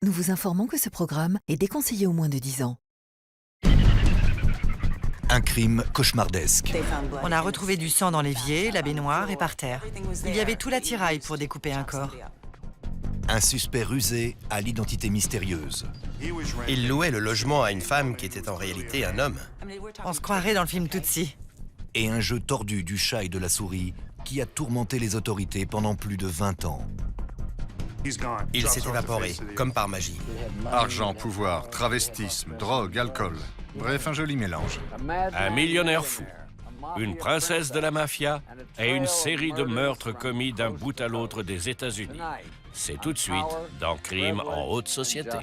nous vous informons que ce programme est déconseillé aux moins de 10 ans. Un crime cauchemardesque. On a retrouvé du sang dans l'évier, la baignoire et par terre. Il y avait tout l'attirail pour découper un corps. Un suspect rusé à l'identité mystérieuse. Il louait le logement à une femme qui était en réalité un homme. On se croirait dans le film Tootsie. Et un jeu tordu du chat et de la souris qui a tourmenté les autorités pendant plus de 20 ans. Il s'est évaporé, comme par magie. Argent, pouvoir, travestisme, drogue, alcool. Bref, un joli mélange. Un millionnaire fou, une princesse de la mafia et une série de meurtres commis d'un bout à l'autre des États-Unis. C'est tout de suite dans Crime en haute société.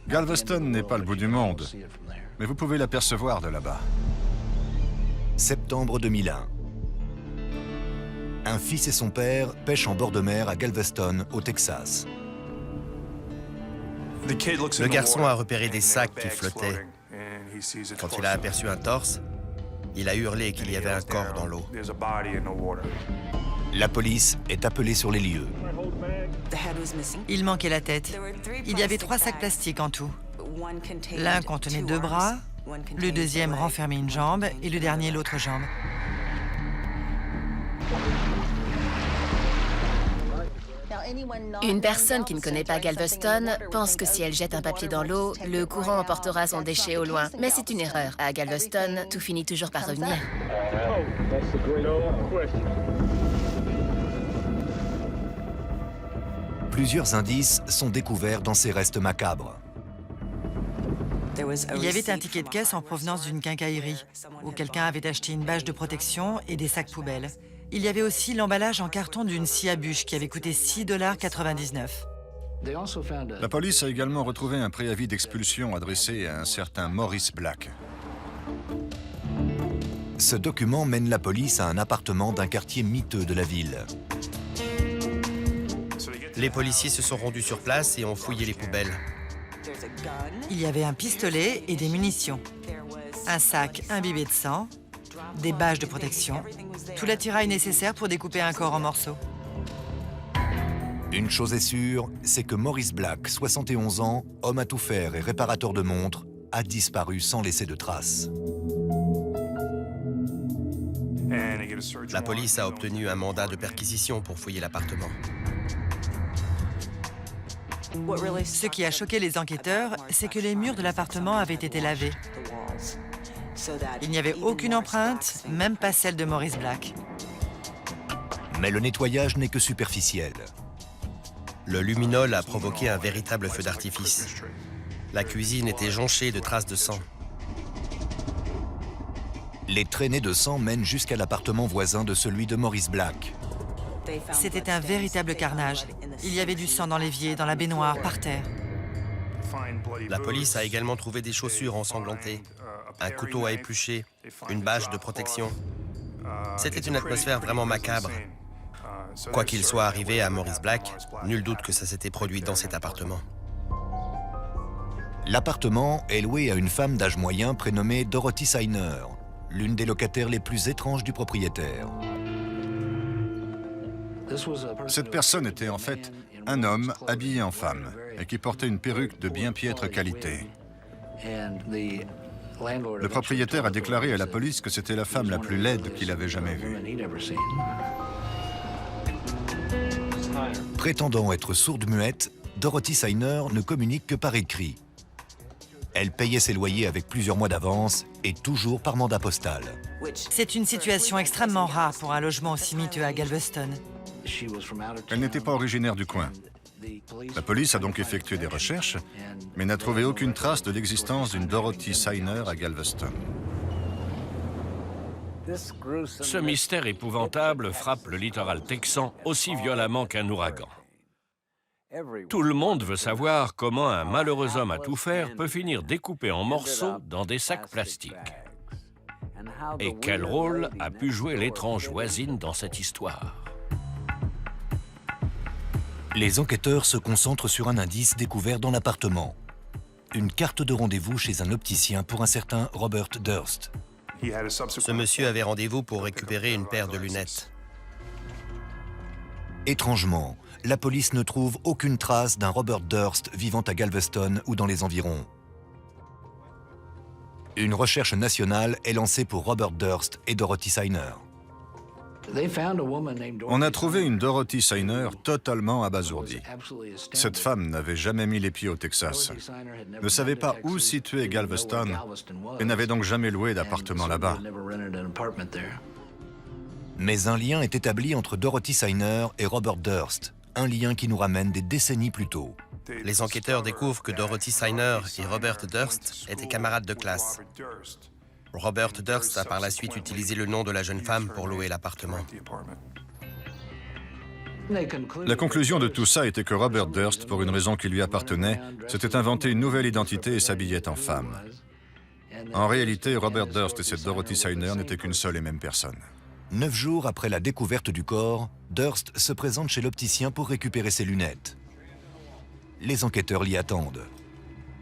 Galveston n'est pas le bout du monde, mais vous pouvez l'apercevoir de là-bas. Septembre 2001. Un fils et son père pêchent en bord de mer à Galveston, au Texas. Le garçon a repéré des sacs qui flottaient. Quand il a aperçu un torse, il a hurlé qu'il y avait un corps dans l'eau. La police est appelée sur les lieux. Il manquait la tête. Il y avait 3 sacs plastiques en tout. L'un contenait 2 bras, le deuxième renfermait une jambe et le dernier l'autre jambe. Une personne qui ne connaît pas Galveston pense que si elle jette un papier dans l'eau, le courant emportera son déchet au loin. Mais c'est une erreur. À Galveston, tout finit toujours par revenir. Plusieurs indices sont découverts dans ces restes macabres. Il y avait un ticket de caisse en provenance d'une quincaillerie, où quelqu'un avait acheté une bâche de protection et des sacs poubelles. Il y avait aussi l'emballage en carton d'une scie à bûche qui avait coûté 6,99 $. La police a également retrouvé un préavis d'expulsion adressé à un certain Maurice Black. Ce document mène la police à un appartement d'un quartier miteux de la ville. Les policiers se sont rendus sur place et ont fouillé les poubelles. Il y avait un pistolet et des munitions, un sac imbibé de sang, des bâches de protection, tout l'attirail nécessaire pour découper un corps en morceaux. Une chose est sûre, c'est que Maurice Black, 71 ans, homme à tout faire et réparateur de montres, a disparu sans laisser de traces. La police a obtenu un mandat de perquisition pour fouiller l'appartement. Ce qui a choqué les enquêteurs, c'est que les murs de l'appartement avaient été lavés. Il n'y avait aucune empreinte, même pas celle de Maurice Black. Mais le nettoyage n'est que superficiel. Le luminol a provoqué un véritable feu d'artifice. La cuisine était jonchée de traces de sang. Les traînées de sang mènent jusqu'à l'appartement voisin de celui de Maurice Black. C'était un véritable carnage. Il y avait du sang dans l'évier, dans la baignoire, par terre. La police a également trouvé des chaussures ensanglantées, un couteau à éplucher, une bâche de protection. C'était une atmosphère vraiment macabre. Quoi qu'il soit arrivé à Maurice Black, nul doute que ça s'était produit dans cet appartement. L'appartement est loué à une femme d'âge moyen prénommée Dorothy Signer, l'une des locataires les plus étranges du propriétaire. Cette personne était en fait un homme habillé en femme et qui portait une perruque de bien piètre qualité. Le propriétaire a déclaré à la police que c'était la femme la plus laide qu'il avait jamais vue. Prétendant être sourde-muette, Dorothy Signer ne communique que par écrit. Elle payait ses loyers avec plusieurs mois d'avance et toujours par mandat postal. C'est une situation extrêmement rare pour un logement aussi miteux à Galveston. Elle n'était pas originaire du coin. La police a donc effectué des recherches, mais n'a trouvé aucune trace de l'existence d'une Dorothy Signer à Galveston. Ce mystère épouvantable frappe le littoral texan aussi violemment qu'un ouragan. Tout le monde veut savoir comment un malheureux homme à tout faire peut finir découpé en morceaux dans des sacs plastiques. Et quel rôle a pu jouer l'étrange voisine dans cette histoire? Les enquêteurs se concentrent sur un indice découvert dans l'appartement. Une carte de rendez-vous chez un opticien pour un certain Robert Durst. Ce monsieur avait rendez-vous pour récupérer une paire de lunettes. Étrangement, la police ne trouve aucune trace d'un Robert Durst vivant à Galveston ou dans les environs. Une recherche nationale est lancée pour Robert Durst et Dorothy Signer. On a trouvé une Dorothy Signer totalement abasourdie. Cette femme n'avait jamais mis les pieds au Texas, ne savait pas où situer Galveston et n'avait donc jamais loué d'appartement là-bas. Mais un lien est établi entre Dorothy Signer et Robert Durst, un lien qui nous ramène des décennies plus tôt. Les enquêteurs découvrent que Dorothy Signer et Robert Durst étaient camarades de classe. Robert Durst a par la suite utilisé le nom de la jeune femme pour louer l'appartement. La conclusion de tout ça était que Robert Durst, pour une raison qui lui appartenait, s'était inventé une nouvelle identité et s'habillait en femme. En réalité, Robert Durst et cette Dorothy Signer n'étaient qu'une seule et même personne. 9 jours après la découverte du corps, Durst se présente chez l'opticien pour récupérer ses lunettes. Les enquêteurs l'y attendent.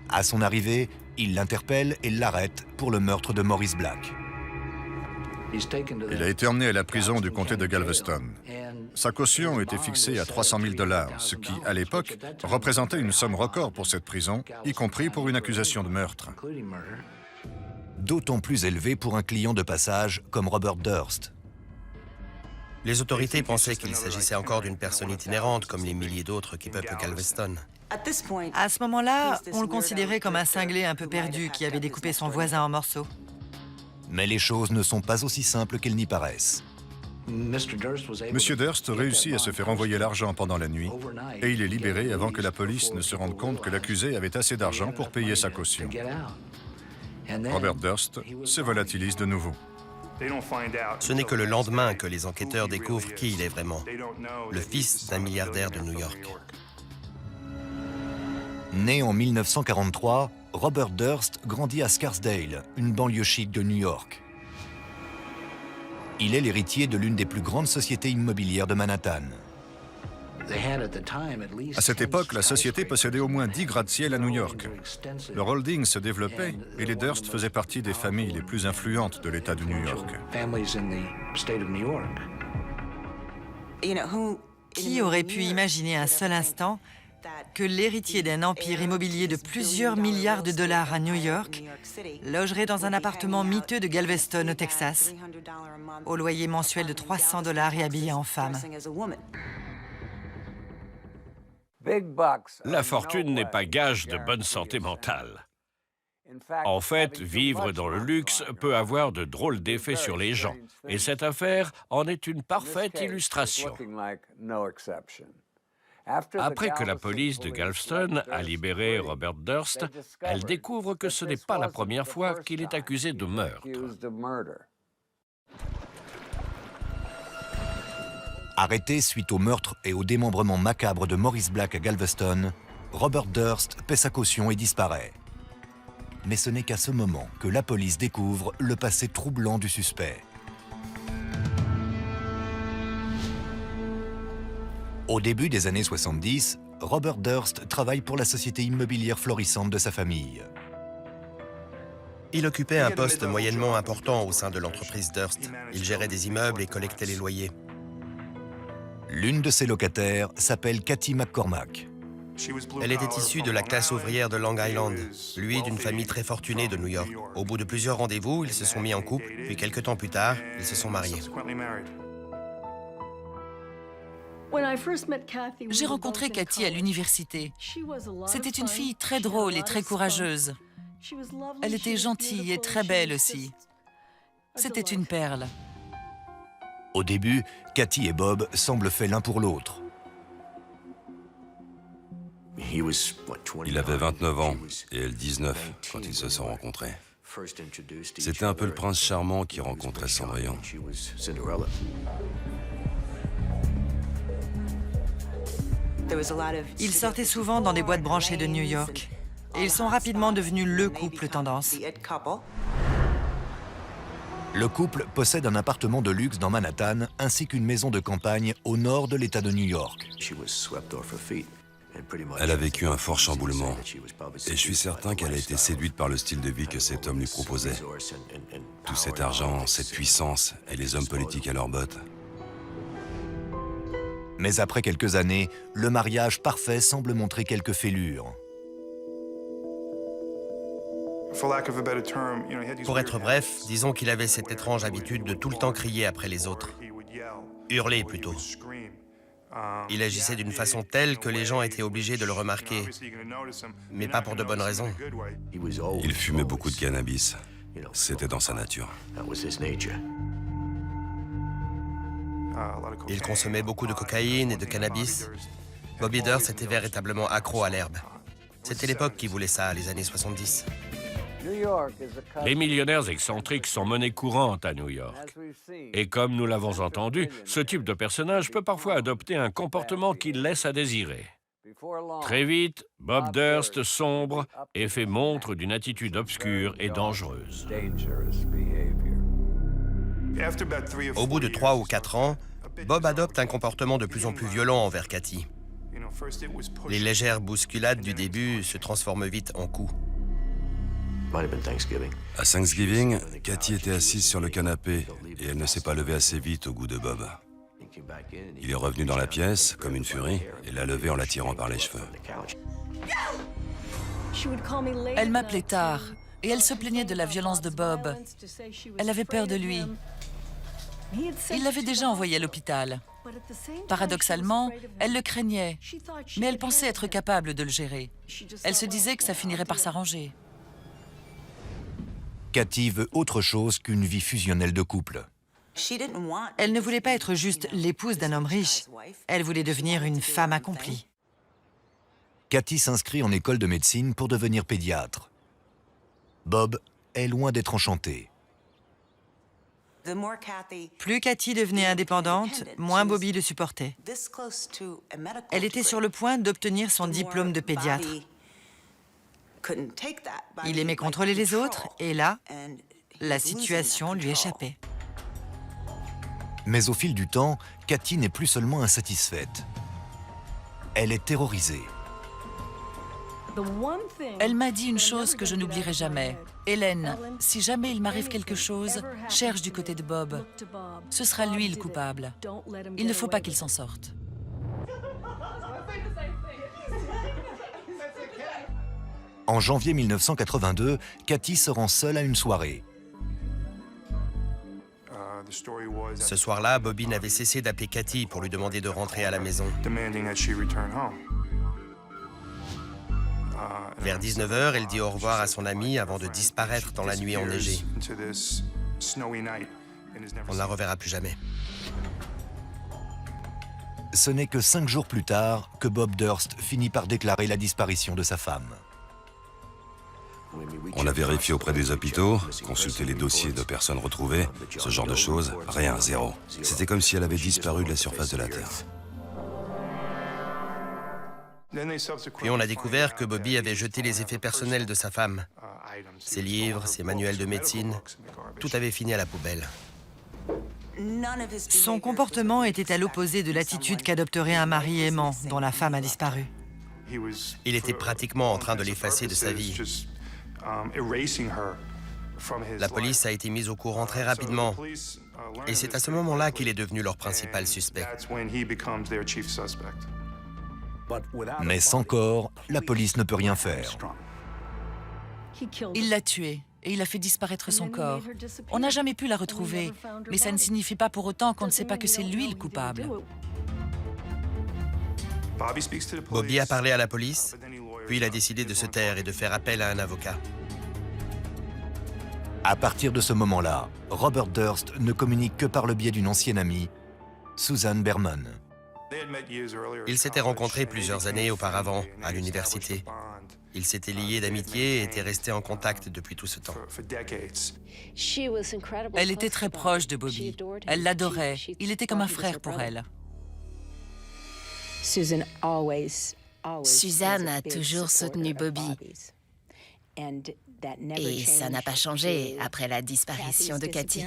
À son arrivée, ils l'interpellent et l'arrêtent pour le meurtre de Maurice Black. Il a été emmené à la prison du comté de Galveston. Sa caution était fixée à 300 000 $, ce qui, à l'époque, représentait une somme record pour cette prison, y compris pour une accusation de meurtre. D'autant plus élevé pour un client de passage comme Robert Durst. Les autorités pensaient qu'il s'agissait encore d'une personne itinérante, comme les milliers d'autres qui peuplent Galveston. À ce moment-là, on le considérait comme un cinglé un peu perdu qui avait découpé son voisin en morceaux. Mais les choses ne sont pas aussi simples qu'elles n'y paraissent. Monsieur Durst réussit à se faire envoyer l'argent pendant la nuit et il est libéré avant que la police ne se rende compte que l'accusé avait assez d'argent pour payer sa caution. Robert Durst se volatilise de nouveau. Ce n'est que le lendemain que les enquêteurs découvrent qui il est vraiment, le fils d'un milliardaire de New York. Né en 1943, Robert Durst grandit à Scarsdale, une banlieue chic de New York. Il est l'héritier de l'une des plus grandes sociétés immobilières de Manhattan. À cette époque, la société possédait au moins 10 gratte-ciel à New York. Leur holding se développait et les Durst faisaient partie des familles les plus influentes de l'État de New York. Qui aurait pu imaginer un seul instant que l'héritier d'un empire immobilier de plusieurs milliards de dollars à New York logerait dans un appartement miteux de Galveston au Texas, au loyer mensuel de 300 $ et habillé en femme? La fortune n'est pas gage de bonne santé mentale. En fait, vivre dans le luxe peut avoir de drôles d'effets sur les gens, et cette affaire en est une parfaite illustration. Après que la police de Galveston a libéré Robert Durst, elle découvre que ce n'est pas la première fois qu'il est accusé de meurtre. Arrêté suite au meurtre et au démembrement macabre de Maurice Black à Galveston, Robert Durst paie sa caution et disparaît. Mais ce n'est qu'à ce moment que la police découvre le passé troublant du suspect. Au début des années 70, Robert Durst travaille pour la société immobilière florissante de sa famille. Il occupait un poste moyennement important au sein de l'entreprise Durst. Il gérait des immeubles et collectait les loyers. L'une de ses locataires s'appelle Cathy McCormack. Elle était issue de la classe ouvrière de Long Island, lui d'une famille très fortunée de New York. Au bout de plusieurs rendez-vous, ils se sont mis en couple, puis quelques temps plus tard, ils se sont mariés. J'ai rencontré Cathy à l'université. C'était une fille très drôle et très courageuse. Elle était gentille et très belle aussi. C'était une perle. Au début, Cathy et Bob semblent faits l'un pour l'autre. Il avait 29 ans et elle 19 quand ils se sont rencontrés. C'était un peu le prince charmant qui rencontrait Cendrillon. Ils sortaient souvent dans des boîtes branchées de New York. Et ils sont rapidement devenus le couple tendance. Le couple possède un appartement de luxe dans Manhattan ainsi qu'une maison de campagne au nord de l'État de New York. Elle a vécu un fort chamboulement. Et je suis certain qu'elle a été séduite par le style de vie que cet homme lui proposait. Tout cet argent, cette puissance et les hommes politiques à leurs bottes. Mais après quelques années, le mariage parfait semble montrer quelques fêlures. Pour être bref, disons qu'il avait cette étrange habitude de tout le temps crier après les autres. Hurler plutôt. Il agissait d'une façon telle que les gens étaient obligés de le remarquer, mais pas pour de bonnes raisons. Il fumait beaucoup de cannabis. C'était dans sa nature. Il consommait beaucoup de cocaïne et de cannabis. Bobby Durst était véritablement accro à l'herbe. C'était l'époque qui voulait ça, les années 70. Les millionnaires excentriques sont monnaie courante à New York. Et comme nous l'avons entendu, ce type de personnage peut parfois adopter un comportement qui laisse à désirer. Très vite, Bob Durst sombre et fait montre d'une attitude obscure et dangereuse. Au bout de 3 ou 4 ans, Bob adopte un comportement de plus en plus violent envers Cathy. Les légères bousculades du début se transforment vite en coups. À Thanksgiving, Cathy était assise sur le canapé et elle ne s'est pas levée assez vite au goût de Bob. Il est revenu dans la pièce, comme une furie, et l'a levée en la tirant par les cheveux. Elle m'appelait tard et elle se plaignait de la violence de Bob. Elle avait peur de lui. Il l'avait déjà envoyé à l'hôpital. Paradoxalement, elle le craignait, mais elle pensait être capable de le gérer. Elle se disait que ça finirait par s'arranger. Cathy veut autre chose qu'une vie fusionnelle de couple. Elle ne voulait pas être juste l'épouse d'un homme riche. Elle voulait devenir une femme accomplie. Cathy s'inscrit en école de médecine pour devenir pédiatre. Bob est loin d'être enchanté. Plus Cathy devenait indépendante, moins Bobby le supportait. Elle était sur le point d'obtenir son diplôme de pédiatre. Il aimait contrôler les autres, et là, la situation lui échappait. Mais au fil du temps, Cathy n'est plus seulement insatisfaite. Elle est terrorisée. Elle m'a dit une chose que je n'oublierai jamais. Hélène, si jamais il m'arrive quelque chose, cherche du côté de Bob. Ce sera lui le coupable. Il ne faut pas qu'il s'en sorte. En janvier 1982, Cathy se rend seule à une soirée. Ce soir-là, Bobby n'avait cessé d'appeler Cathy pour lui demander de rentrer à la maison. Vers 19h, elle dit au revoir à son ami avant de disparaître dans la nuit enneigée. On ne la reverra plus jamais. Ce n'est que 5 jours plus tard que Bob Durst finit par déclarer la disparition de sa femme. On a vérifié auprès des hôpitaux, consulté les dossiers de personnes retrouvées, ce genre de choses, rien, zéro. C'était comme si elle avait disparu de la surface de la Terre. Puis on a découvert que Bobby avait jeté les effets personnels de sa femme. Ses livres, ses manuels de médecine, tout avait fini à la poubelle. Son comportement était à l'opposé de l'attitude qu'adopterait un mari aimant dont la femme a disparu. Il était pratiquement en train de l'effacer de sa vie. La police a été mise au courant très rapidement, et c'est à ce moment-là qu'il est devenu leur principal suspect. Mais sans corps, la police ne peut rien faire. Il l'a tuée et il a fait disparaître son corps. On n'a jamais pu la retrouver, mais ça ne signifie pas pour autant qu'on ne sait pas que c'est lui le coupable. Bobby a parlé à la police, puis il a décidé de se taire et de faire appel à un avocat. À partir de ce moment-là, Robert Durst ne communique que par le biais d'une ancienne amie, Susan Berman. Ils s'étaient rencontrés plusieurs années auparavant à l'université. Ils s'étaient liés d'amitié et étaient restés en contact depuis tout ce temps. Elle était très proche de Bobby. Elle l'adorait. Il était comme un frère pour elle. Suzanne a toujours soutenu Bobby. Et ça n'a pas changé après la disparition de Cathy.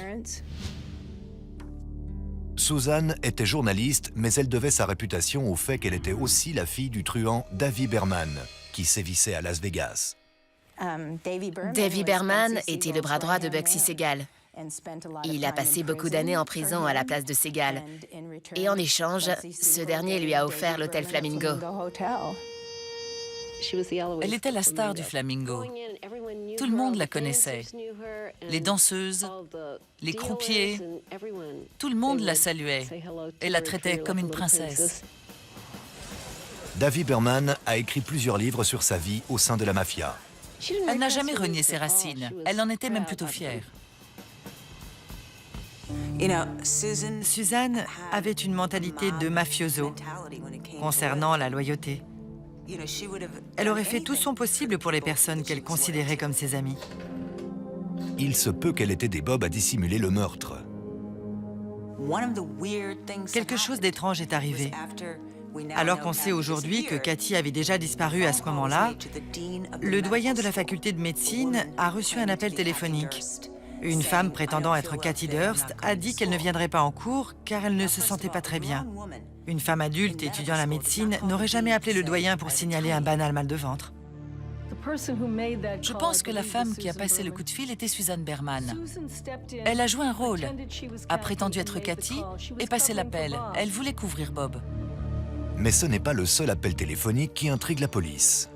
Susan était journaliste, mais elle devait sa réputation au fait qu'elle était aussi la fille du truand Davy Berman, qui sévissait à Las Vegas. Davy Berman était le bras droit de Bugsy Siegel. Il a passé beaucoup d'années en prison à la place de Siegel. Et en échange, ce dernier lui a offert l'hôtel Flamingo. Elle était la star du Flamingo. Tout le monde la connaissait. Les danseuses, les croupiers, tout le monde la saluait et la traitait comme une princesse. Davy Berman a écrit plusieurs livres sur sa vie au sein de la mafia. Elle n'a jamais renié ses racines. Elle en était même plutôt fière. Suzanne avait une mentalité de mafioso concernant la loyauté. Elle aurait fait tout son possible pour les personnes qu'elle considérait comme ses amies. Il se peut qu'elle ait aidé Bob à dissimuler le meurtre. Quelque chose d'étrange est arrivé. Alors qu'on sait aujourd'hui que Cathy avait déjà disparu à ce moment-là, le doyen de la faculté de médecine a reçu un appel téléphonique. Une femme prétendant être Cathy Durst a dit qu'elle ne viendrait pas en cours car elle ne se sentait pas très bien. Une femme adulte étudiant la médecine n'aurait jamais appelé le doyen pour signaler un banal mal de ventre. Je pense que la femme qui a passé le coup de fil était Suzanne Berman. Elle a joué un rôle, a prétendu être Cathy et passé l'appel. Elle voulait couvrir Bob. Mais ce n'est pas le seul appel téléphonique qui intrigue la police.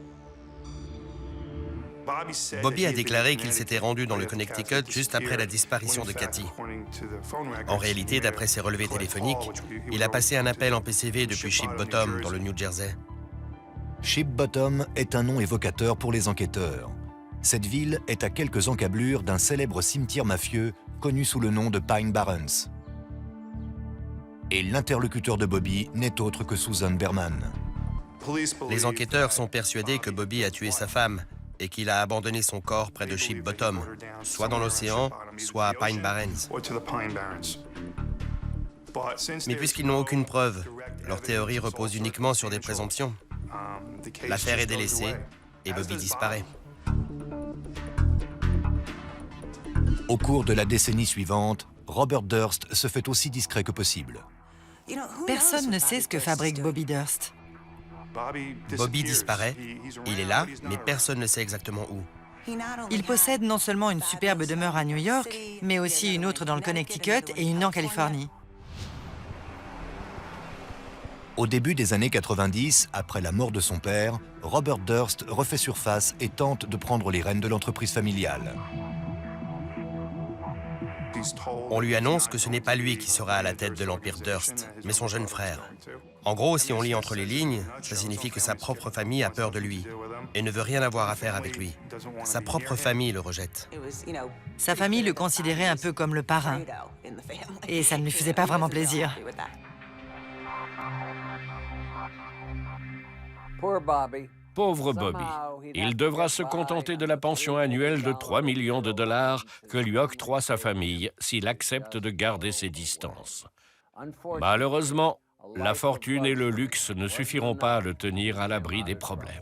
Bobby a déclaré qu'il s'était rendu dans le Connecticut juste après la disparition de Cathy. En réalité, d'après ses relevés téléphoniques, il a passé un appel en PCV depuis Ship Bottom, dans le New Jersey. Ship Bottom est un nom évocateur pour les enquêteurs. Cette ville est à quelques encablures d'un célèbre cimetière mafieux connu sous le nom de Pine Barrens. Et l'interlocuteur de Bobby n'est autre que Susan Berman. Les enquêteurs sont persuadés que Bobby a tué sa femme et qu'il a abandonné son corps près de Ship Bottom, soit dans l'océan, soit à Pine Barrens. Mais puisqu'ils n'ont aucune preuve, leur théorie repose uniquement sur des présomptions. L'affaire est délaissée et Bobby disparaît. Au cours de la décennie suivante, Robert Durst se fait aussi discret que possible. Personne ne sait ce que fabrique Bobby Durst. Bobby disparaît, il est là, mais personne ne sait exactement où. Il possède non seulement une superbe demeure à New York, mais aussi une autre dans le Connecticut et une en Californie. Au début des années 90, après la mort de son père, Robert Durst refait surface et tente de prendre les rênes de l'entreprise familiale. On lui annonce que ce n'est pas lui qui sera à la tête de l'Empire Durst, mais son jeune frère. En gros, si on lit entre les lignes, ça signifie que sa propre famille a peur de lui et ne veut rien avoir à faire avec lui. Sa propre famille le rejette. Sa famille le considérait un peu comme le parrain. Et ça ne lui faisait pas vraiment plaisir. Pauvre Bobby. Il devra se contenter de la pension annuelle de 3 millions de dollars que lui octroie sa famille s'il accepte de garder ses distances. Malheureusement, la fortune et le luxe ne suffiront pas à le tenir à l'abri des problèmes.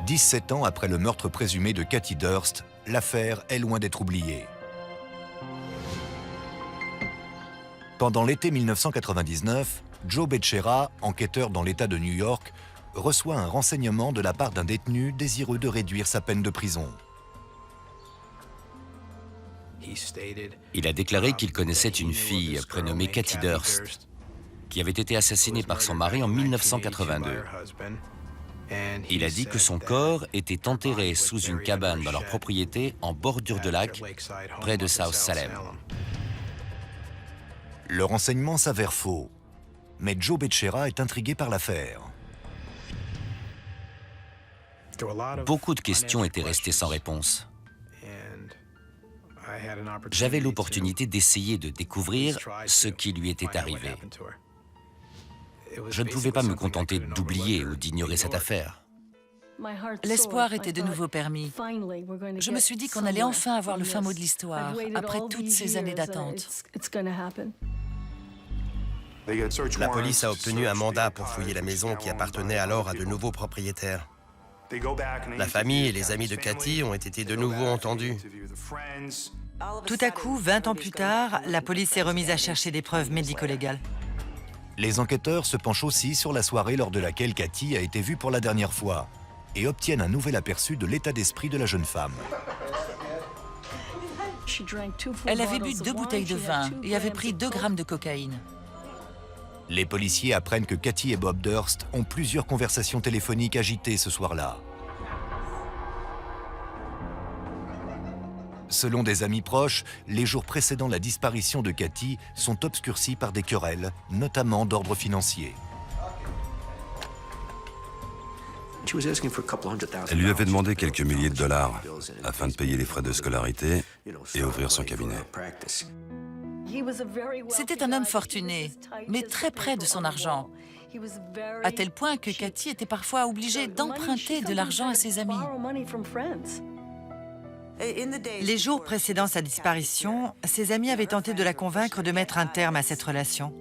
17 ans après le meurtre présumé de Cathy Durst, l'affaire est loin d'être oubliée. Pendant l'été 1999, Joe Becerra, enquêteur dans l'État de New York, reçoit un renseignement de la part d'un détenu désireux de réduire sa peine de prison. Il a déclaré qu'il connaissait une fille prénommée Cathy Durst, qui avait été assassinée par son mari en 1982. Il a dit que son corps était enterré sous une cabane dans leur propriété en bordure de lac, près de South Salem. Le renseignement s'avère faux, mais Joe Becerra est intrigué par l'affaire. Beaucoup de questions étaient restées sans réponse. J'avais l'opportunité d'essayer de découvrir ce qui lui était arrivé. Je ne pouvais pas me contenter d'oublier ou d'ignorer cette affaire. L'espoir était de nouveau permis. Je me suis dit qu'on allait enfin avoir le fin mot de l'histoire, après toutes ces années d'attente. La police a obtenu un mandat pour fouiller la maison qui appartenait alors à de nouveaux propriétaires. La famille et les amis de Cathy ont été de nouveau entendus. Tout à coup, 20 ans plus tard, la police s'est remise à chercher des preuves médico-légales. Les enquêteurs se penchent aussi sur la soirée lors de laquelle Cathy a été vue pour la dernière fois et obtiennent un nouvel aperçu de l'état d'esprit de la jeune femme. Elle avait bu 2 bouteilles de vin et avait pris 2 grammes de cocaïne. Les policiers apprennent que Cathy et Bob Durst ont plusieurs conversations téléphoniques agitées ce soir-là. Selon des amis proches, les jours précédant la disparition de Cathy sont obscurcis par des querelles, notamment d'ordre financier. Elle lui avait demandé quelques milliers de dollars afin de payer les frais de scolarité et ouvrir son cabinet. C'était un homme fortuné, mais très près de son argent, à tel point que Cathy était parfois obligée d'emprunter de l'argent à ses amis. Les jours précédant sa disparition, ses amis avaient tenté de la convaincre de mettre un terme à cette relation.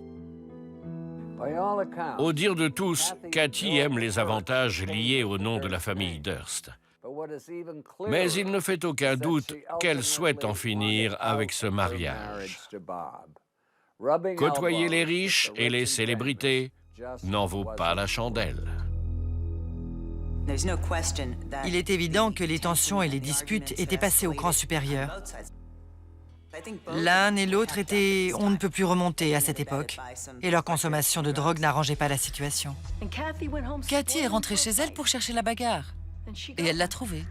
Au dire de tous, Cathy aime les avantages liés au nom de la famille Durst. Mais il ne fait aucun doute qu'elle souhaite en finir avec ce mariage. Côtoyer les riches et les célébrités n'en vaut pas la chandelle. Il est évident que les tensions et les disputes étaient passées au cran supérieur. L'un et l'autre étaient on ne peut plus remonter à cette époque, et leur consommation de drogue n'arrangeait pas la situation. Cathy est rentrée chez elle pour chercher la bagarre, et elle l'a trouvée.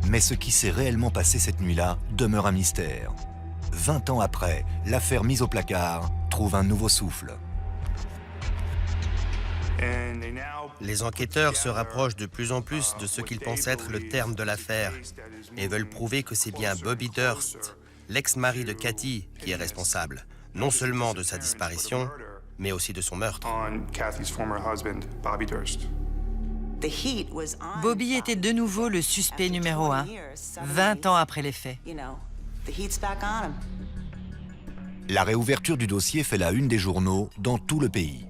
Mais ce qui s'est réellement passé cette nuit-là demeure un mystère. 20 ans après, l'affaire mise au placard trouve un nouveau souffle. Les enquêteurs se rapprochent de plus en plus de ce qu'ils pensent être le terme de l'affaire et veulent prouver que c'est bien Bobby Durst, l'ex-mari de Cathy, qui est responsable, non seulement de sa disparition, mais aussi de son meurtre. Bobby était de nouveau le suspect numéro 1, 20 ans après les faits. La réouverture du dossier fait la une des journaux dans tout le pays.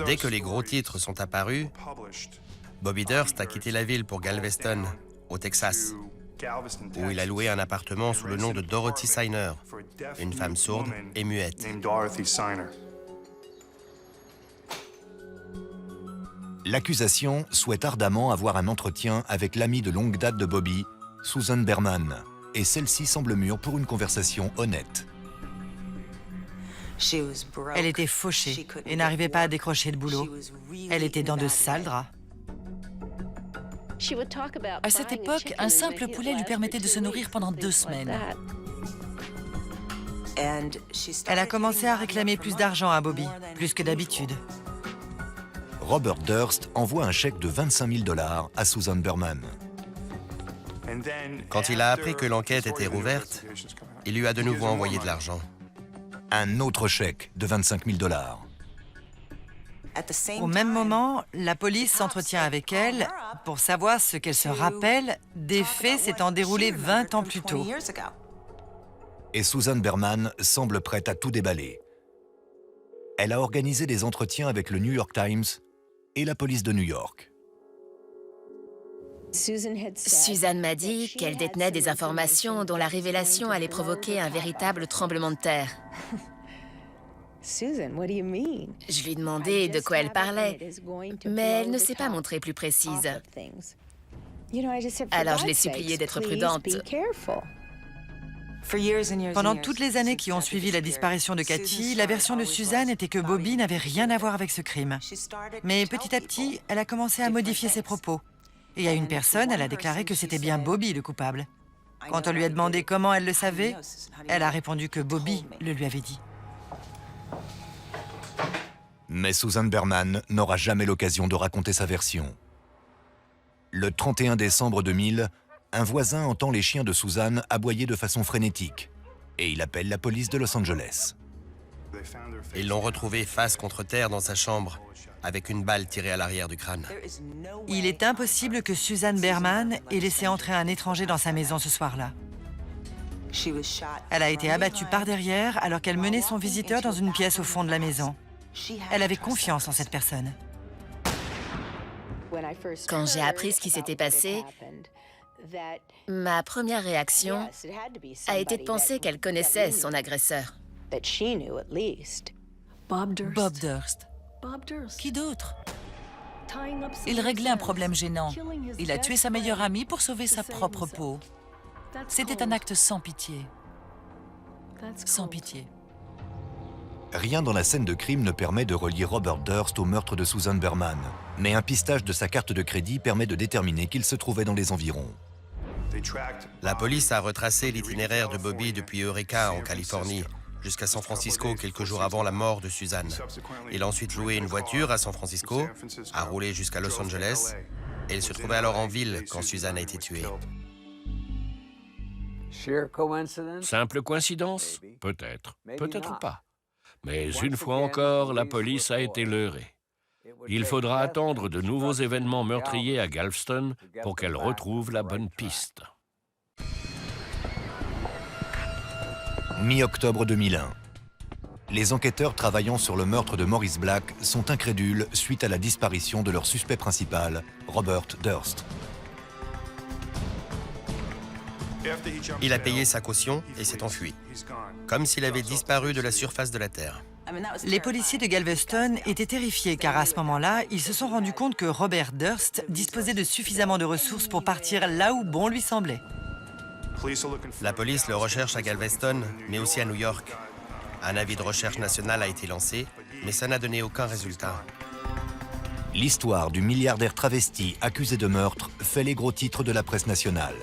Dès que les gros titres sont apparus, Bobby Durst a quitté la ville pour Galveston, au Texas, où il a loué un appartement sous le nom de Dorothy Signer, une femme sourde et muette. L'accusation souhaite ardemment avoir un entretien avec l'amie de longue date de Bobby, Susan Berman, et celle-ci semble mûre pour une conversation honnête. Elle était fauchée et n'arrivait pas à décrocher de boulot. Elle était dans de sales draps. À cette époque, un simple poulet lui permettait de se nourrir pendant 2 semaines. Elle a commencé à réclamer plus d'argent à Bobby, plus que d'habitude. Robert Durst envoie un chèque de 25 000 $ à Susan Berman. Quand il a appris que l'enquête était rouverte, il lui a de nouveau envoyé de l'argent. Un autre chèque de 25 000 $. Au même moment, la police s'entretient avec elle pour savoir ce qu'elle se rappelle des faits s'étant déroulés 20 ans plus tôt. Et Susan Berman semble prête à tout déballer. Elle a organisé des entretiens avec le New York Times et la police de New York. Suzanne m'a dit qu'elle détenait des informations dont la révélation allait provoquer un véritable tremblement de terre. Je lui ai demandé de quoi elle parlait, mais elle ne s'est pas montrée plus précise. Alors je l'ai suppliée d'être prudente. Pendant toutes les années qui ont suivi la disparition de Cathy, la version de Suzanne était que Bobby n'avait rien à voir avec ce crime. Mais petit à petit, elle a commencé à modifier ses propos. Et à une personne, elle a déclaré que c'était bien Bobby le coupable. Quand on lui a demandé comment elle le savait, elle a répondu que Bobby le lui avait dit. Mais Susan Berman n'aura jamais l'occasion de raconter sa version. Le 31 décembre 2000, un voisin entend les chiens de Susan aboyer de façon frénétique et il appelle la police de Los Angeles. Ils l'ont retrouvée face contre terre dans sa chambre, avec une balle tirée à l'arrière du crâne. Il est impossible que Susan Berman ait laissé entrer un étranger dans sa maison ce soir-là. Elle a été abattue par derrière alors qu'elle menait son visiteur dans une pièce au fond de la maison. Elle avait confiance en cette personne. Quand j'ai appris ce qui s's'était passé, ma première réaction a été de penser qu'elle connaissait son agresseur. Bob Durst. Qui d'autre? Il réglait un problème gênant. Il a tué sa meilleure amie pour sauver sa propre peau. C'était un acte sans pitié. Sans pitié. Rien dans la scène de crime ne permet de relier Robert Durst au meurtre de Susan Berman, mais un pistage de sa carte de crédit permet de déterminer qu'il se trouvait dans les environs. La police a retracé l'itinéraire de Bobby depuis Eureka, en Californie, jusqu'à San Francisco quelques jours avant la mort de Susan. Il a ensuite loué une voiture à San Francisco, a roulé jusqu'à Los Angeles, et il se trouvait alors en ville quand Susan a été tuée. Simple coïncidence? Peut-être, peut-être pas. Mais une fois encore, la police a été leurrée. Il faudra attendre de nouveaux événements meurtriers à Galveston pour qu'elle retrouve la bonne piste. Mi-octobre 2001. Les enquêteurs travaillant sur le meurtre de Maurice Black sont incrédules suite à la disparition de leur suspect principal, Robert Durst. Il a payé sa caution et s'est enfui, comme s'il avait disparu de la surface de la Terre. Les policiers de Galveston étaient terrifiés car à ce moment-là, ils se sont rendus compte que Robert Durst disposait de suffisamment de ressources pour partir là où bon lui semblait. La police le recherche à Galveston, mais aussi à New York. Un avis de recherche national a été lancé, mais ça n'a donné aucun résultat. L'histoire du milliardaire travesti accusé de meurtre fait les gros titres de la presse nationale.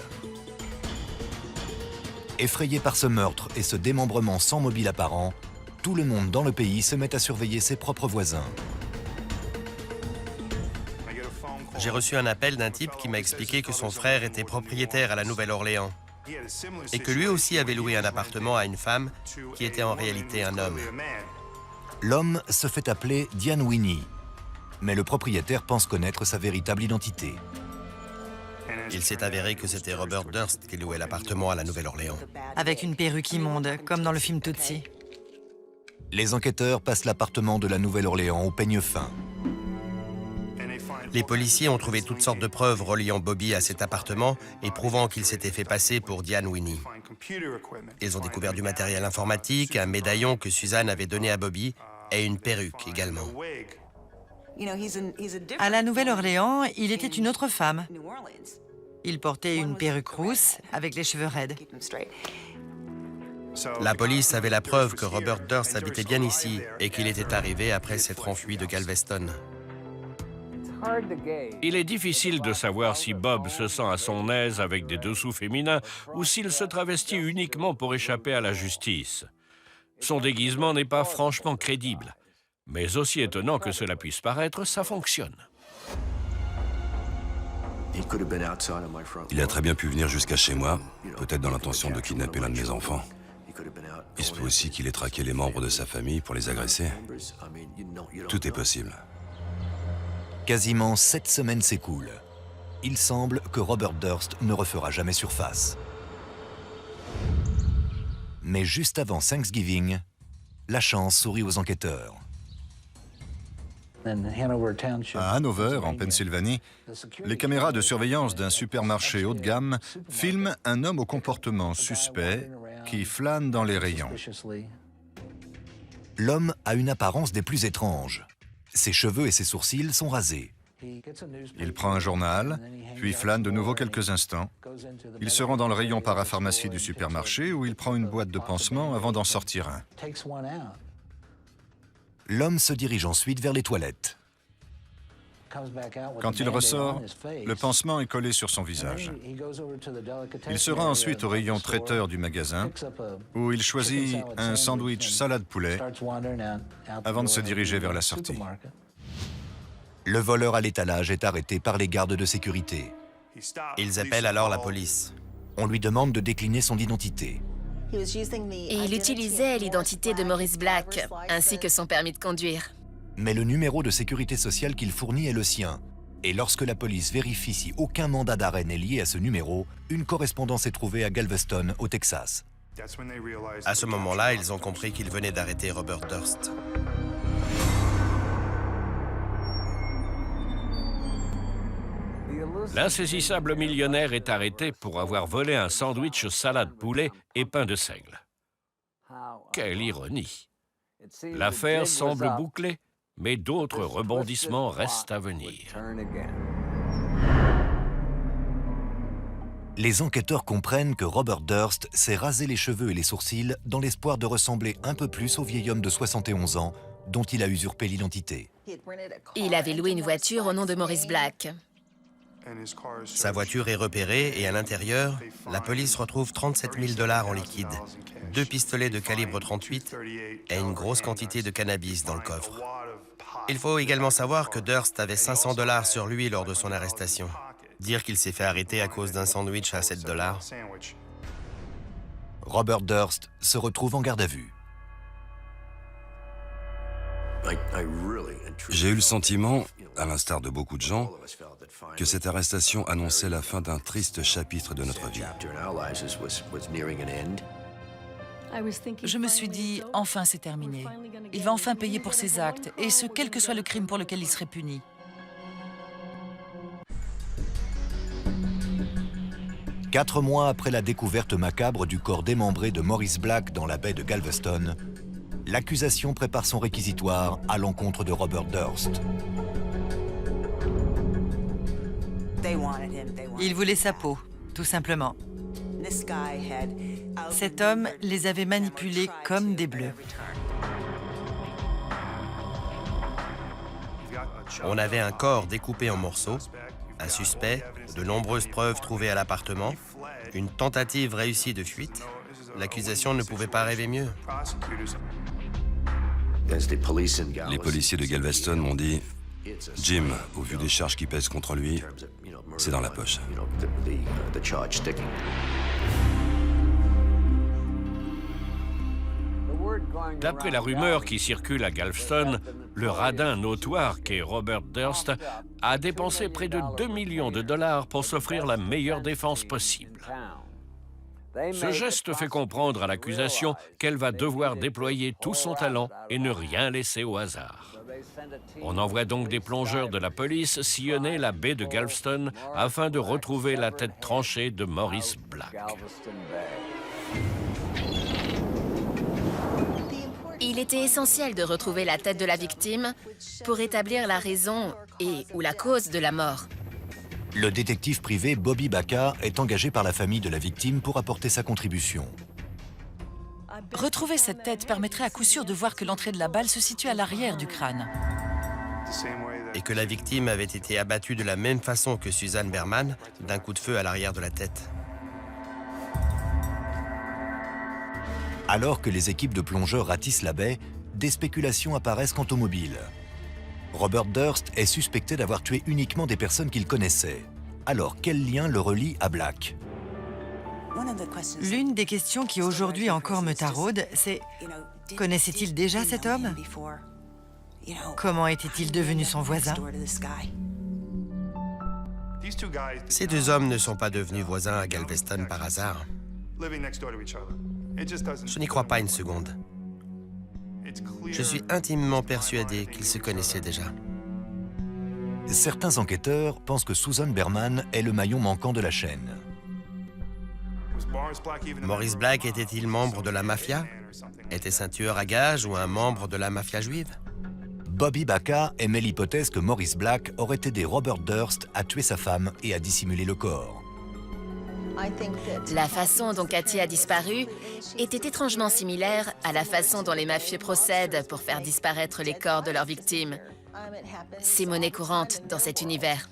Effrayé par ce meurtre et ce démembrement sans mobile apparent, tout le monde dans le pays se met à surveiller ses propres voisins. J'ai reçu un appel d'un type qui m'a expliqué que son frère était propriétaire à la Nouvelle-Orléans et que lui aussi avait loué un appartement à une femme qui était en réalité un homme. L'homme se fait appeler Diane Winnie, mais le propriétaire pense connaître sa véritable identité. Il s'est avéré que c'était Robert Durst qui louait l'appartement à la Nouvelle-Orléans. Avec une perruque immonde, comme dans le film Tootsie. Les enquêteurs passent l'appartement de la Nouvelle-Orléans au peigne fin. Les policiers ont trouvé toutes sortes de preuves reliant Bobby à cet appartement et prouvant qu'il s'était fait passer pour Diane Winnie. Ils ont découvert du matériel informatique, un médaillon que Susan avait donné à Bobby et une perruque également. À la Nouvelle-Orléans, il était une autre femme. Il portait une perruque rousse avec les cheveux raides. La police avait la preuve que Robert Durst habitait bien ici et qu'il était arrivé après s'être enfui de Galveston. Il est difficile de savoir si Bob se sent à son aise avec des dessous féminins ou s'il se travestit uniquement pour échapper à la justice. Son déguisement n'est pas franchement crédible. Mais aussi étonnant que cela puisse paraître, ça fonctionne. Il a très bien pu venir jusqu'à chez moi, peut-être dans l'intention de kidnapper l'un de mes enfants. Il se peut aussi qu'il ait traqué les membres de sa famille pour les agresser. Tout est possible. Quasiment 7 semaines s'écoulent. Il semble que Robert Durst ne refera jamais surface. Mais juste avant Thanksgiving, la chance sourit aux enquêteurs. À Hanover, en Pennsylvanie, les caméras de surveillance d'un supermarché haut de gamme filment un homme au comportement suspect qui flâne dans les rayons. L'homme a une apparence des plus étranges. Ses cheveux et ses sourcils sont rasés. Il prend un journal, puis flâne de nouveau quelques instants. Il se rend dans le rayon parapharmacie du supermarché où il prend une boîte de pansements avant d'en sortir un. L'homme se dirige ensuite vers les toilettes. Quand il ressort, le pansement est collé sur son visage. Il se rend ensuite au rayon traiteur du magasin, où il choisit un sandwich salade poulet avant de se diriger vers la sortie. Le voleur à l'étalage est arrêté par les gardes de sécurité. Ils appellent alors la police. On lui demande de décliner son identité. Et il utilisait l'identité de Maurice Black, ainsi que son permis de conduire. Mais le numéro de sécurité sociale qu'il fournit est le sien. Et lorsque la police vérifie si aucun mandat d'arrêt n'est lié à ce numéro, une correspondance est trouvée à Galveston, au Texas. À ce moment-là, ils ont compris qu'ils venaient d'arrêter Robert Durst. L'insaisissable millionnaire est arrêté pour avoir volé un sandwich salade poulet et pain de seigle. Quelle ironie! L'affaire semble bouclée, mais d'autres rebondissements restent à venir. Les enquêteurs comprennent que Robert Durst s'est rasé les cheveux et les sourcils dans l'espoir de ressembler un peu plus au vieil homme de 71 ans dont il a usurpé l'identité. Il avait loué une voiture au nom de Maurice Black. Sa voiture est repérée et à l'intérieur, la police retrouve 37 000 $ en liquide, 2 pistolets de calibre 38 et une grosse quantité de cannabis dans le coffre. Il faut également savoir que Durst avait 500 $ sur lui lors de son arrestation. Dire qu'il s'est fait arrêter à cause d'un sandwich à 7 $. Robert Durst se retrouve en garde à vue. J'ai eu le sentiment, à l'instar de beaucoup de gens, que cette arrestation annonçait la fin d'un triste chapitre de notre vie. Je me suis dit, enfin c'est terminé. Il va enfin payer pour ses actes, et ce, quel que soit le crime pour lequel il serait puni. Quatre mois après la découverte macabre du corps démembré de Maurice Black dans la baie de Galveston, l'accusation prépare son réquisitoire à l'encontre de Robert Durst. Ils voulaient sa peau, tout simplement. Cet homme les avait manipulés comme des bleus. On avait un corps découpé en morceaux, un suspect, de nombreuses preuves trouvées à l'appartement, une tentative réussie de fuite. L'accusation ne pouvait pas rêver mieux. Les policiers de Galveston m'ont dit « Jim, au vu des charges qui pèsent contre lui, c'est dans la poche. » D'après la rumeur qui circule à Galveston, le radin notoire qu'est Robert Durst a dépensé près de 2 millions de $ pour s'offrir la meilleure défense possible. Ce geste fait comprendre à l'accusation qu'elle va devoir déployer tout son talent et ne rien laisser au hasard. On envoie donc des plongeurs de la police sillonner la baie de Galveston afin de retrouver la tête tranchée de Maurice Black. Il était essentiel de retrouver la tête de la victime pour établir la raison ou la cause de la mort. Le détective privé Bobby Baca est engagé par la famille de la victime pour apporter sa contribution. Retrouver cette tête permettrait à coup sûr de voir que l'entrée de la balle se situe à l'arrière du crâne. Et que la victime avait été abattue de la même façon que Suzanne Berman, d'un coup de feu à l'arrière de la tête. Alors que les équipes de plongeurs ratissent la baie, des spéculations apparaissent quant au mobile. Robert Durst est suspecté d'avoir tué uniquement des personnes qu'il connaissait. Alors, quel lien le relie à Black? L'une des questions qui aujourd'hui encore me taraude, c'est « Connaissait-il déjà cet homme? Comment était-il devenu son voisin ?» Ces deux hommes ne sont pas devenus voisins à Galveston par hasard. Je n'y crois pas une seconde. Je suis intimement persuadé qu'ils se connaissaient déjà. Certains enquêteurs pensent que Susan Berman est le maillon manquant de la chaîne. Maurice Black était-il membre de la mafia? Était-ce un tueur à gages ou un membre de la mafia juive? Bobby Baca émet l'hypothèse que Maurice Black aurait aidé Robert Durst à tuer sa femme et à dissimuler le corps. La façon dont Cathy a disparu était étrangement similaire à la façon dont les mafieux procèdent pour faire disparaître les corps de leurs victimes. C'est monnaie courante dans cet univers.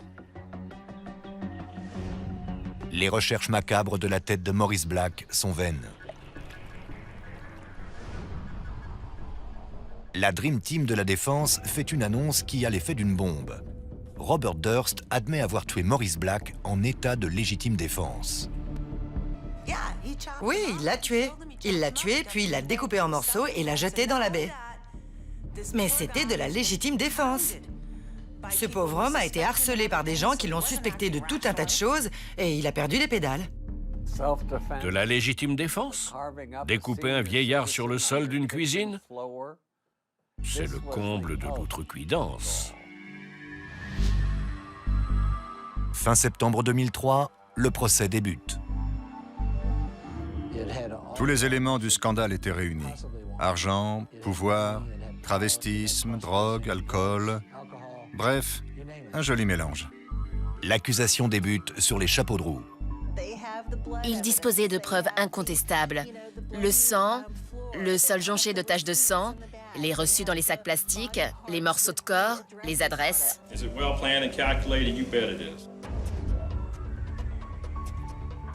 Les recherches macabres de la tête de Maurice Black sont vaines. La Dream Team de la Défense fait une annonce qui a l'effet d'une bombe. Robert Durst admet avoir tué Maurice Black en état de légitime défense. Oui, il l'a tué. Il l'a tué, puis il l'a découpé en morceaux et l'a jeté dans la baie. Mais c'était de la légitime défense. Ce pauvre homme a été harcelé par des gens qui l'ont suspecté de tout un tas de choses et il a perdu les pédales. De la légitime défense? Découper un vieillard sur le sol d'une cuisine? C'est le comble de l'outrecuidance. Fin septembre 2003, le procès débute. Tous les éléments du scandale étaient réunis. Argent, pouvoir, travestisme, drogue, alcool. Bref, un joli mélange. L'accusation débute sur les chapeaux de roue. Il disposait de preuves incontestables. Le sang, le sol jonché de taches de sang, les reçus dans les sacs plastiques, les morceaux de corps, les adresses.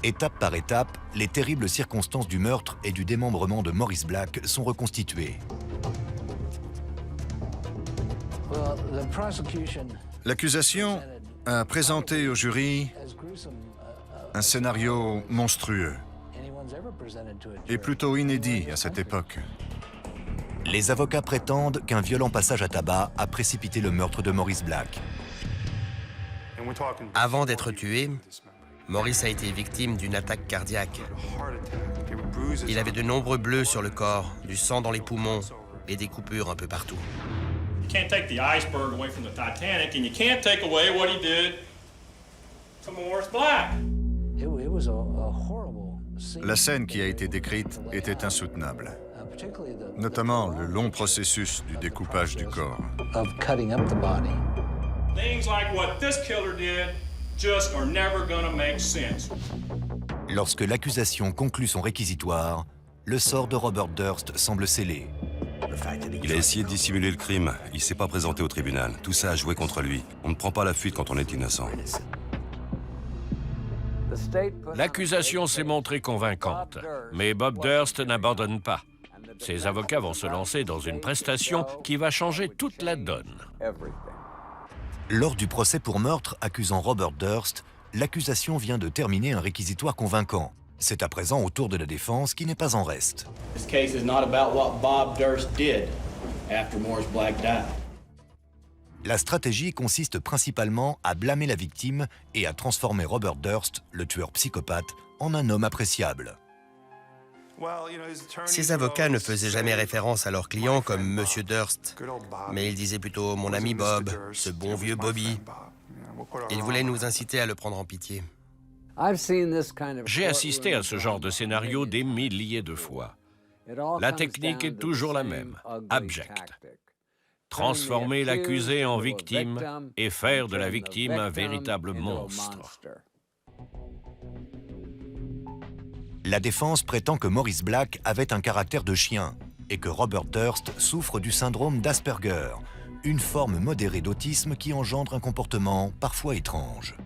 Étape par étape, les terribles circonstances du meurtre et du démembrement de Maurice Black sont reconstituées. L'accusation a présenté au jury un scénario monstrueux et plutôt inédit à cette époque. Les avocats prétendent qu'un violent passage à tabac a précipité le meurtre de Maurice Black. Avant d'être tué, Maurice a été victime d'une attaque cardiaque. Il avait de nombreux bleus sur le corps, du sang dans les poumons et des coupures un peu partout. You can't take the iceberg away from the Titanic, and you can't take away what he did to Maurice Black. La scène qui a été décrite était insoutenable, notamment le long processus du découpage du corps. Things like what this killer did just are never gonna make sense. Lorsque l'accusation conclut son réquisitoire, le sort de Robert Durst semble scellé. Il a essayé de dissimuler le crime. Il s'est pas présenté au tribunal. Tout ça a joué contre lui. On ne prend pas la fuite quand on est innocent. L'accusation s'est montrée convaincante, mais Bob Durst n'abandonne pas. Ses avocats vont se lancer dans une prestation qui va changer toute la donne. Lors du procès pour meurtre accusant Robert Durst, l'accusation vient de terminer un réquisitoire convaincant. C'est à présent au tour de la défense qui n'est pas en reste. This case is not about what Bob Durst did after Maurice Black died. La stratégie consiste principalement à blâmer la victime et à transformer Robert Durst, le tueur psychopathe, en un homme appréciable. Ses avocats ne faisaient jamais référence à leurs clients comme Monsieur Durst, mais ils disaient plutôt « mon ami Bob, ce bon vieux Bobby ». Ils voulaient nous inciter à le prendre en pitié. J'ai assisté à ce genre de scénario des milliers de fois. La technique est toujours la même, abjecte. Transformer l'accusé en victime et faire de la victime un véritable monstre. La défense prétend que Maurice Black avait un caractère de chien et que Robert Durst souffre du syndrome d'Asperger, une forme modérée d'autisme qui engendre un comportement parfois étrange.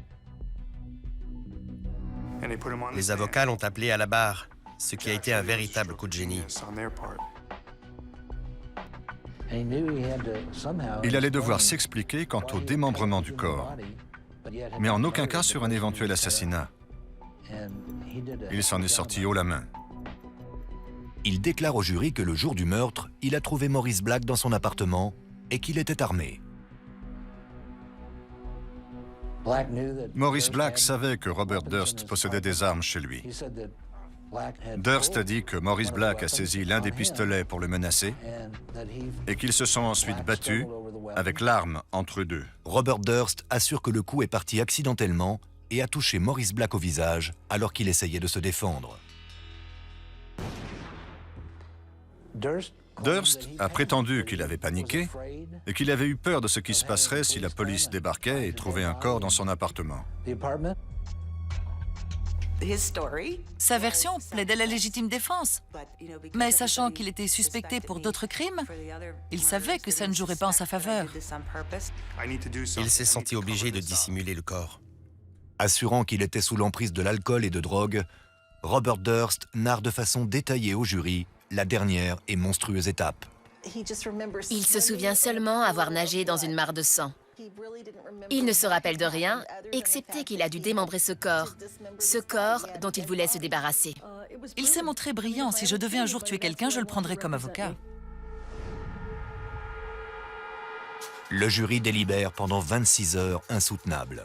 Les avocats l'ont appelé à la barre, ce qui a été un véritable coup de génie. Il allait devoir s'expliquer quant au démembrement du corps, mais en aucun cas sur un éventuel assassinat. Il s'en est sorti haut la main. Il déclare au jury que le jour du meurtre, il a trouvé Maurice Black dans son appartement et qu'il était armé. Maurice Black savait que Robert Durst possédait des armes chez lui. Durst a dit que Maurice Black a saisi l'un des pistolets pour le menacer et qu'ils se sont ensuite battus avec l'arme entre eux deux. Robert Durst assure que le coup est parti accidentellement et a touché Maurice Black au visage alors qu'il essayait de se défendre. Durst a prétendu qu'il avait paniqué et qu'il avait eu peur de ce qui se passerait si la police débarquait et trouvait un corps dans son appartement. Sa version plaidait la légitime défense. Mais sachant qu'il était suspecté pour d'autres crimes, il savait que ça ne jouerait pas en sa faveur. Il s'est senti obligé de dissimuler le corps. Assurant qu'il était sous l'emprise de l'alcool et de drogue, Robert Durst narre de façon détaillée au jury la dernière et monstrueuse étape. Il se souvient seulement avoir nagé dans une mare de sang. Il ne se rappelle de rien, excepté qu'il a dû démembrer ce corps dont il voulait se débarrasser. Il s'est montré brillant. Si je devais un jour tuer quelqu'un, je le prendrais comme avocat. Le jury délibère pendant 26 heures insoutenables.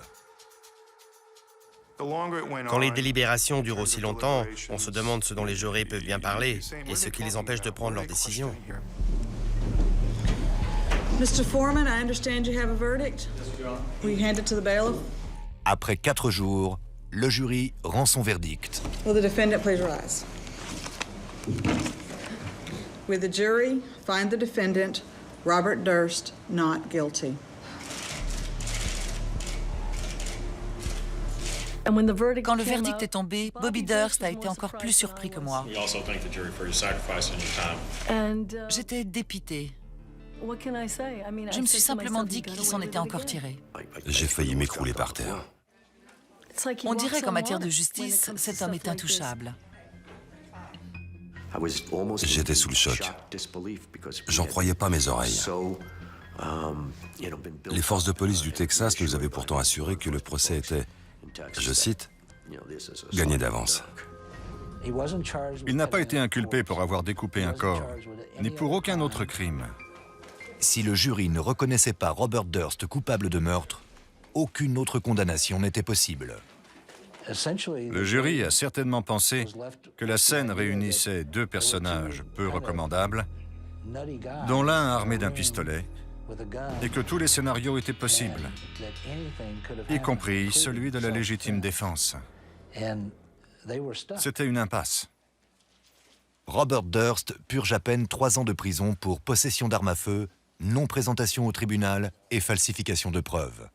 Quand les délibérations durent aussi longtemps, on se demande ce dont les jurés peuvent bien parler et ce qui les empêche de prendre leurs décisions. Mr. Foreman, I understand you have a verdict. Will you hand it to the bailiff? Après 4 jours, le jury rend son verdict. Will the defendant please rise? Will the jury find the defendant, Robert Durst, not guilty? Quand le verdict est tombé, Bobby Durst a été encore plus surpris que moi. J'étais dépitée. Je me suis simplement dit qu'il s'en était encore tiré. J'ai failli m'écrouler par terre. On dirait qu'en matière de justice, cet homme est intouchable. J'étais sous le choc. J'en croyais pas mes oreilles. Les forces de police du Texas nous avaient pourtant assuré que le procès était, je cite, « gagné d'avance ». Il n'a pas été inculpé pour avoir découpé un corps, ni pour aucun autre crime. Si le jury ne reconnaissait pas Robert Durst coupable de meurtre, aucune autre condamnation n'était possible. Le jury a certainement pensé que la scène réunissait 2 personnages peu recommandables, dont l'un armé d'un pistolet, et que tous les scénarios étaient possibles, y compris celui de la légitime défense. C'était une impasse. Robert Durst purge à peine 3 ans de prison pour possession d'armes à feu, non-présentation au tribunal et falsification de preuves.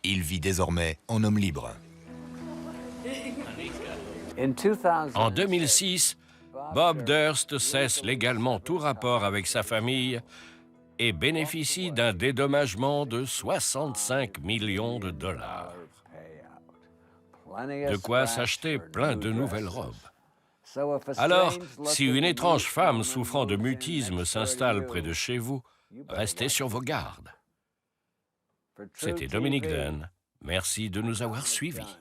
Il vit désormais en homme libre. En 2006, Bob Durst cesse légalement tout rapport avec sa famille et bénéficie d'un dédommagement de 65 millions de dollars. De quoi s'acheter plein de nouvelles robes. Alors, si une étrange femme souffrant de mutisme s'installe près de chez vous, restez sur vos gardes. C'était Dominique Dunn. Merci de nous avoir suivis.